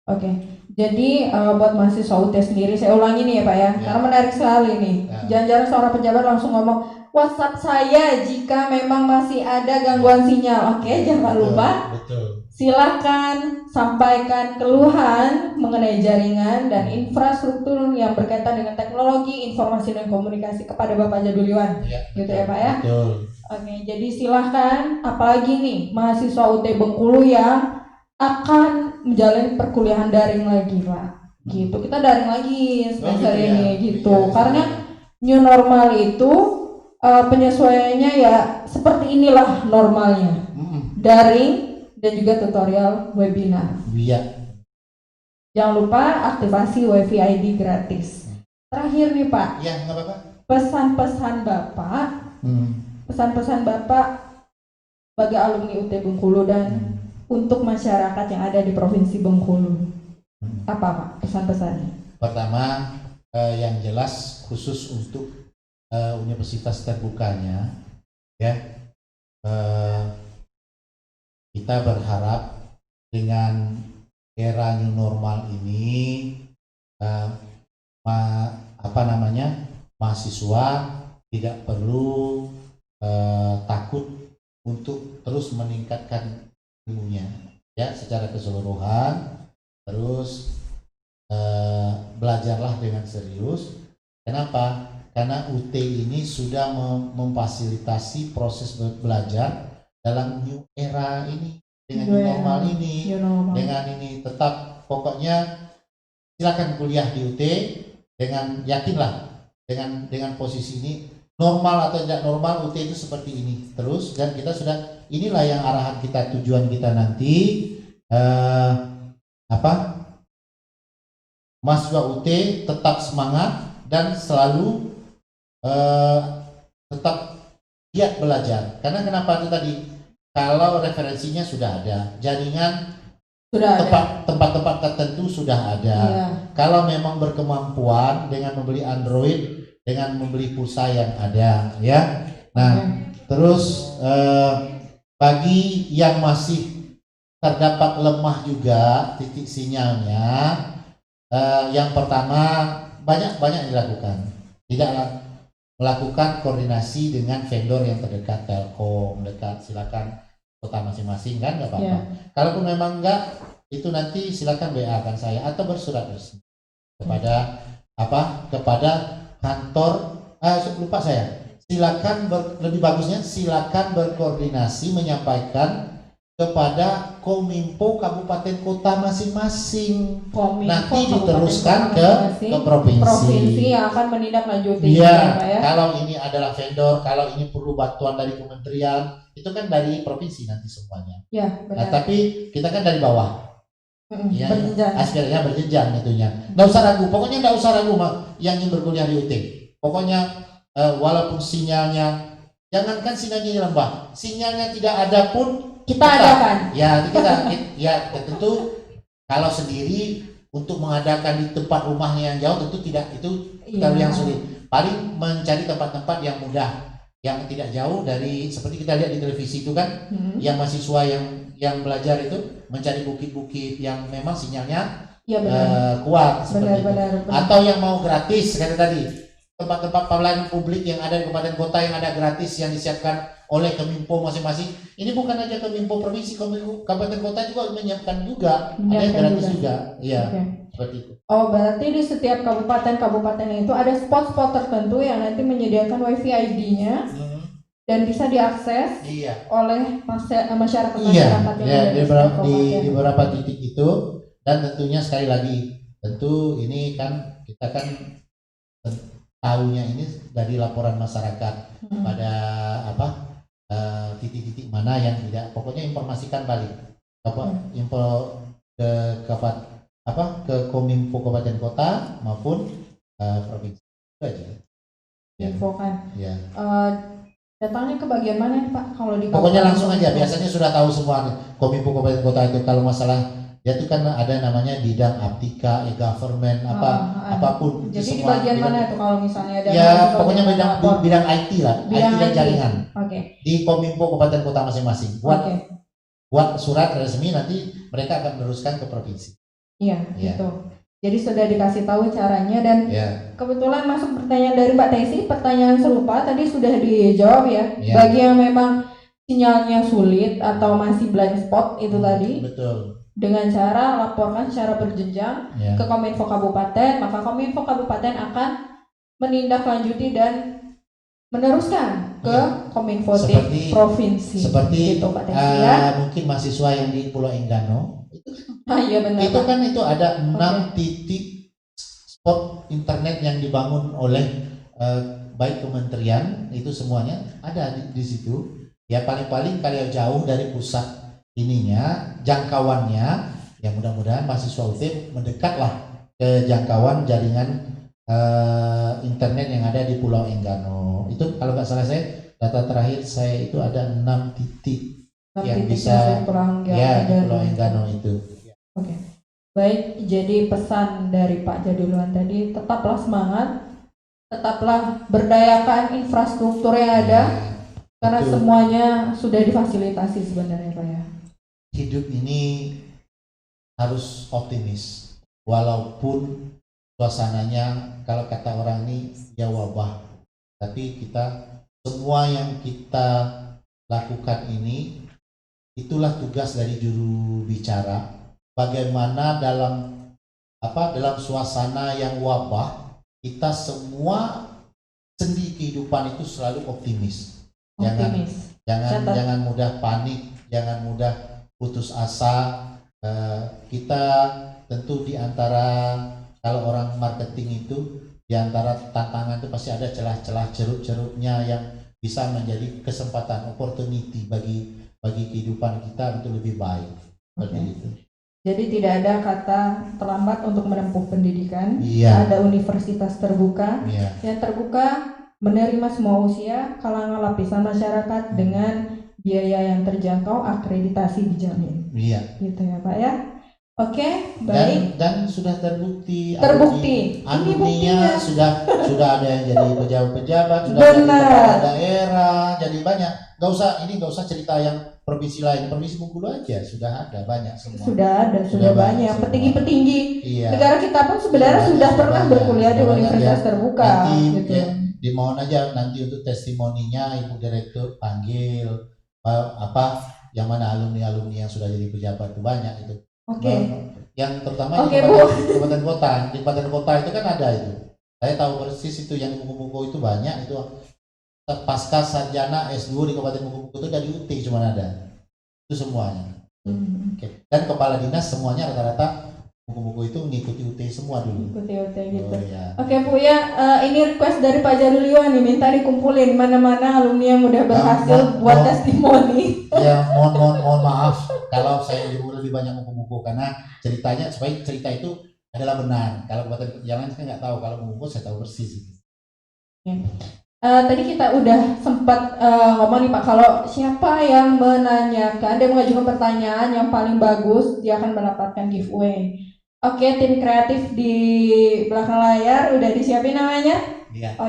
Oke. Jadi buat mahasiswa UT sendiri, saya ulangi nih ya Pak ya, karena menarik sekali nih. Jangan-jangan seorang pejabat langsung ngomong, WhatsApp saya jika memang masih ada gangguan sinyal. Oke, jangan lupa. Silakan sampaikan keluhan mengenai jaringan dan infrastruktur yang berkaitan dengan teknologi, informasi dan komunikasi kepada Bapak Jaduliwan. Gitu ya Pak ya. Oke, jadi silahkan, apalagi nih mahasiswa UT Bengkulu yang akan menjalani perkuliahan daring lagi Pak. Gitu, kita daring lagi semester ini gitu. Karena new normal itu penyesuaiannya ya seperti inilah normalnya. Daring dan juga tutorial webinar. Jangan lupa aktivasi WiFi ID gratis. Terakhir nih Pak. Nggak apa-apa. Pesan-pesan Bapak. Pesan-pesan Bapak bagi alumni UT Bengkulu dan untuk masyarakat yang ada di Provinsi Bengkulu. Apa Pak pesan-pesannya? Pertama, yang jelas khusus untuk universitas terbukanya, ya, kita berharap dengan era new normal ini, mahasiswa tidak perlu takut untuk terus meningkatkan ilmunya, ya, secara keseluruhan. Terus belajarlah dengan serius. Kenapa? Karena UT ini sudah memfasilitasi proses belajar dalam new era ini, dengan new normal ini, dengan ini. Tetap pokoknya silakan kuliah di UT dengan yakinlah dengan posisi ini, normal atau tidak normal, UT itu seperti ini terus. Dan kita sudah, inilah yang arahan kita, tujuan kita nanti mahasiswa UT tetap semangat dan selalu tetap giat belajar. Karena kenapa itu tadi, kalau referensinya sudah ada, jaringan tempat-tempat tertentu sudah ada. Kalau memang berkemampuan dengan membeli Android, dengan membeli pulsa yang ada, ya. Nah, terus bagi yang masih terdapat lemah juga titik sinyalnya, yang pertama banyak dilakukan. Tidak melakukan koordinasi dengan vendor yang terdekat, Telkom dekat, silakan kota masing-masing, kan nggak apa-apa. Kalaupun memang enggak, itu nanti silakan WA kan saya atau bersurat resmi kepada kepada kantor. Lupa saya. Silakan lebih bagusnya silakan berkoordinasi menyampaikan kepada Kominfo kabupaten kota masing-masing. Nanti diteruskan ke provinsi yang akan menindaklanjuti. Iya, kalau ini adalah vendor, kalau ini perlu bantuan dari kementerian, itu kan dari provinsi nanti semuanya. Nah, tapi kita kan dari bawah. Ya, aspirasinya berjenjang itunya. Nggak usah ragu, pokoknya nggak usah ragu yang ingin berkuliah di UT. Pokoknya walaupun sinyalnya, jangankan sinyalnya lembah, sinyalnya tidak ada pun kita adakan. Ya, tentu kalau sendiri untuk mengadakan di tempat rumahnya yang jauh tentu tidak, itu yang sulit. Paling mencari tempat-tempat yang mudah, yang tidak jauh dari, seperti kita lihat di televisi itu kan, yang mahasiswa yang belajar itu mencari bukit-bukit yang memang sinyalnya kuat, seperti itu. Atau yang mau gratis, kata tadi, tempat-tempat pelayanan publik yang ada di kabupaten kota yang ada gratis yang disiapkan oleh Kominfo masing-masing. Ini bukan aja Kominfo provinsi, kabupaten kota juga menyiapkan juga, ada yang gratis juga. Iya, seperti itu. Oh, berarti di setiap kabupaten itu ada spot-spot tertentu yang nanti menyediakan WiFi ID-nya dan bisa diakses Iya. oleh masyarakat Iya, yang ya, ada di di beberapa, kabupaten. di beberapa titik itu, dan tentunya sekali lagi, tentu ini kan kita kan tahunya ini dari laporan masyarakat pada apa titik-titik mana yang tidak, pokoknya informasikan balik info ke ke Kominfo Kabupaten Kota maupun provinsi itu aja. Ya. Infokan. Ya. Datangnya ke bagian mana Pak? Kalau di Pokoknya Kabupaten langsung aja, Kominfo? biasanya sudah tahu semua Kominfo Kabupaten Kota itu kalau masalah dia itu kan ada namanya bidang aptika, e-government, apapun. Jadi di semua bagian bidang, mana itu kalau misalnya ada ya mahasiswa pokoknya yang bidang melapor? bidang IT lah, Bidang IT dan IT. jaringan. Oke. Di Kominfo Kabupaten Kota masing-masing. Buat surat resmi, nanti mereka akan meneruskan ke provinsi. Iya, gitu. Jadi sudah dikasih tahu caranya, dan kebetulan masuk pertanyaan dari Mbak Tesi, pertanyaan serupa tadi sudah dijawab ya. Bagi yang memang sinyalnya sulit atau masih blind spot itu tadi, betul, dengan cara laporkan secara berjenjang ke Kominfo Kabupaten, maka Kominfo Kabupaten akan menindaklanjuti dan meneruskan ke Kominfo provinsi. Seperti gitu, Pak Tesi, ya. Mungkin mahasiswa yang di Pulau Enggano Iya benar. Itu kan itu ada 6 titik spot internet yang dibangun oleh baik kementerian, itu semuanya ada di situ. Ya paling-paling kalau jauh dari pusat ininya, jangkauannya, ya mudah-mudahan mahasiswa UT mendekatlah ke jangkauan jaringan internet yang ada di Pulau Enggano. Itu kalau nggak salah saya, data terakhir saya itu ada 6 titik yang bisa di Pulau Enggano itu. Oke. Baik, jadi pesan dari Pak Jadiluan tadi, tetaplah semangat, tetaplah berdayakan infrastruktur yang ada, karena semuanya sudah difasilitasi sebenarnya Pak ya. Hidup ini harus optimis, walaupun suasananya kalau kata orang ini ya wabah, tapi kita semua yang kita lakukan ini itulah tugas dari juru bicara. Bagaimana dalam suasana yang wabah kita semua sendi kehidupan itu selalu optimis. Jangan mudah panik, jangan mudah putus asa. Kita tentu di antara, kalau orang marketing itu, di antara tantangan itu pasti ada celah-celah ceruk-ceruknya yang bisa menjadi kesempatan, opportunity bagi kehidupan kita untuk lebih baik. Seperti itu. Jadi tidak ada kata terlambat untuk menempuh pendidikan. Ada universitas terbuka yang terbuka, menerima semua usia, kalangan lapisan masyarakat dengan biaya yang terjangkau, akreditasi dijamin. Gitu ya Pak ya. Oke, baik. Dan sudah terbukti. Alumninya sudah ada yang jadi pejabat-pejabat, sudah jadi kepala daerah, jadi banyak. Gak usah cerita yang provinsi lain, provinsi Bengkulu aja sudah ada banyak semua. Sudah banyak petinggi-petinggi. Negara kita pun sebenarnya sudah pernah berkuliah di universitas terbuka. Gitu. Dimohon aja nanti untuk testimoninya Ibu Direktur panggil yang mana alumni yang sudah jadi pejabat itu banyak itu. Yang terutama di Kabupaten Kota. Di Kabupaten Kota itu kan ada itu. Saya tahu persis itu yang buku-buku itu banyak itu. Pasca sarjana S2 di Kabupaten Bengkulu itu dari UT cuma ada. Itu semuanya. Dan kepala dinas semuanya rata-rata buku-buku itu mengikuti UT semua dulu. Ikuti UT gitu. Oke Bu ya, ini request dari Pak Jadiluan nih, minta dikumpulin mana-mana alumni yang udah berhasil buat testimoni. Ya mohon maaf kalau saya lebih banyak buku-buku, karena ceritanya supaya cerita itu adalah benar. Kalau buat yang lain saya nggak tahu, kalau buku saya tahu persis. Tadi kita udah sempat ngomong nih Pak, kalau siapa yang menanyakan dan mengajukan pertanyaan yang paling bagus, dia akan mendapatkan giveaway. Oke, tim kreatif di belakang layar udah disiapin namanya? Iya.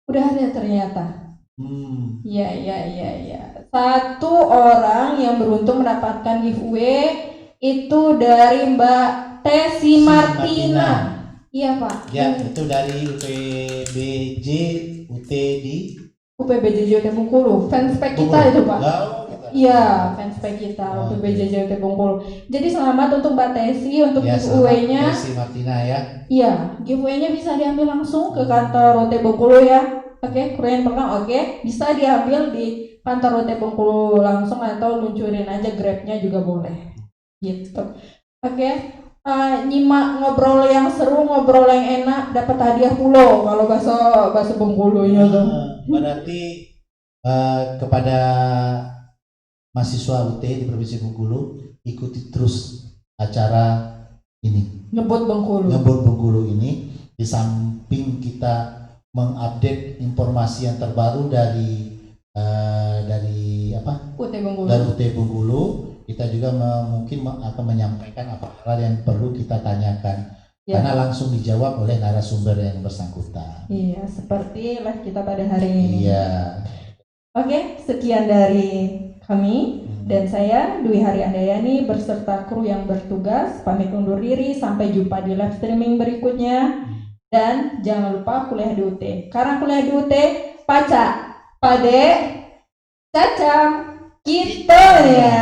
Udah ada ternyata. Iya. Satu orang yang beruntung mendapatkan giveaway itu dari Mbak Tesi Martina. Iya Pak. Ya, itu dari UPBJ UT Bengkulu. Fanspage kita itu Pak. Iya, fanspage kita UPBJ UT Bengkulu. Jadi selamat untuk Mbak Tesi untuk giveaway-nya. Tesi Martina ya. Iya, giveaway-nya bisa diambil langsung ke kantor UT Bengkulu ya. Oke, kru yang belakang, oke. Bisa diambil di kantor UT Bengkulu langsung atau luncurin aja Grab-nya juga boleh. Gitu. Oke. Nyimak ngobrol yang seru, ngobrol yang enak, dapat hadiah pulo kalau bahasa bahasa Bengkulunya tuh. Berarti kepada mahasiswa UT di Provinsi Bengkulu, ikuti terus acara ini, Nyebut Bengkulu. Ngebut Bengkulu ini. Di samping kita mengupdate informasi yang terbaru dari UT Bengkulu. dari UT Bengkulu, kita juga mungkin akan menyampaikan apa hal yang perlu kita tanyakan, karena langsung dijawab oleh narasumber yang bersangkutan. Iya, seperti live kita pada hari ini. Iya. Oke, sekian dari kami dan saya Dwi Hari Andayani beserta kru yang bertugas pamit undur diri, sampai jumpa di live streaming berikutnya. Dan jangan lupa kuliah di UT. Karena kuliah di UT, paca, pade, cacam, kita ya.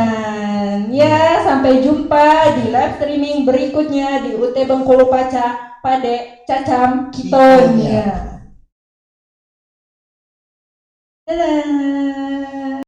Sampai jumpa di live streaming berikutnya di UT Bengkulu Paca, pade, cacam, kita ya. Dadah.